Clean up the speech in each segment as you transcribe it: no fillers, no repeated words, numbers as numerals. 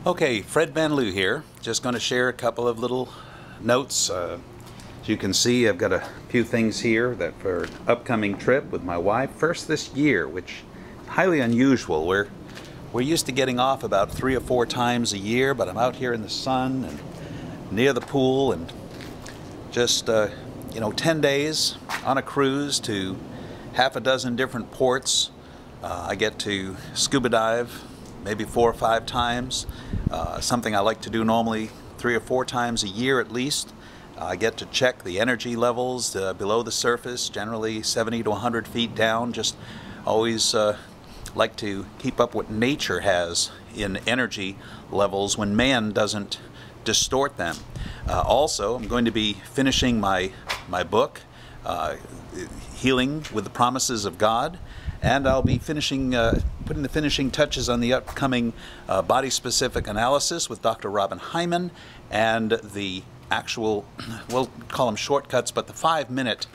Okay, Fred Van Liew here. Just going to share a couple of little notes. As you can see, I've got a few things here that for an upcoming trip with my wife. First this year, which is highly unusual. We're used to getting off about 3 or 4 times a year, but I'm out here in the sun and near the pool and just 10 days on a cruise to half a dozen different ports. I get to scuba dive maybe 4 or 5 times, something I like to do normally 3 or 4 times a year at least. I get to check the energy levels below the surface, generally 70 to 100 feet down. Just always like to keep up what nature has in energy levels when man doesn't distort them. Also, I'm going to be finishing my book, Healing with the Promises of God, and I'll be finishing, putting the finishing touches on the upcoming body-specific analysis with Dr. Robin Hyman, and the actual, we'll call them shortcuts, but the 5-minute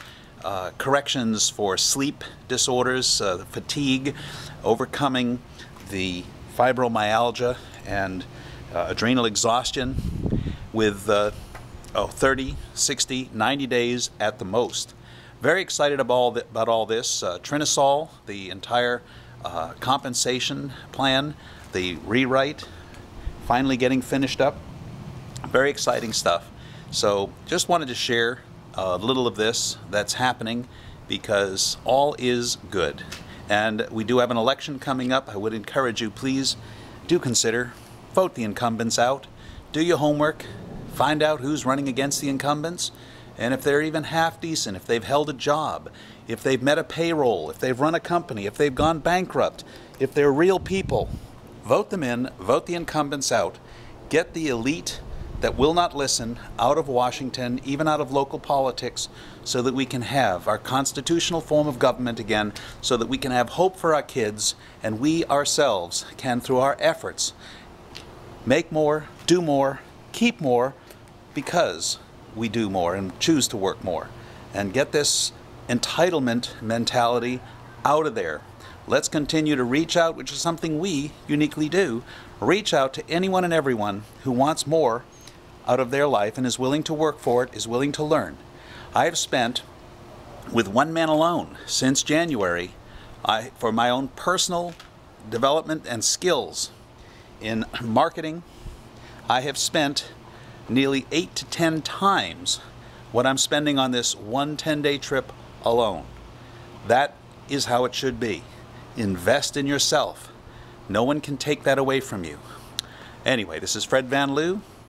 corrections for sleep disorders, fatigue, overcoming the fibromyalgia and adrenal exhaustion with 30, 60, 90 days at the most. Very excited about all this. Trinosol, the entire compensation plan, the rewrite, finally getting finished up. Very exciting stuff. So just wanted to share a little of this that's happening because all is good. And we do have an election coming up. I would encourage you, please do consider, vote the incumbents out, do your homework, find out who's running against the incumbents, and if they're even half decent, if they've held a job, if they've met a payroll, if they've run a company, if they've gone bankrupt, if they're real people, vote them in, vote the incumbents out, get the elite that will not listen out of Washington, even out of local politics, so that we can have our constitutional form of government again, so that we can have hope for our kids, and we ourselves can, through our efforts, make more, do more, keep more, because we do more and choose to work more. And get this entitlement mentality out of there. Let's continue to reach out, which is something we uniquely do. Reach out to anyone and everyone who wants more out of their life and is willing to work for it, is willing to learn. I have spent, with one man alone, since January, for my own personal development and skills in marketing, I have spent nearly 8 to 10 times what I'm spending on this one 10-day trip alone. That is how it should be. Invest in yourself. No one can take that away from you. Anyway, this is Fred Van Liew.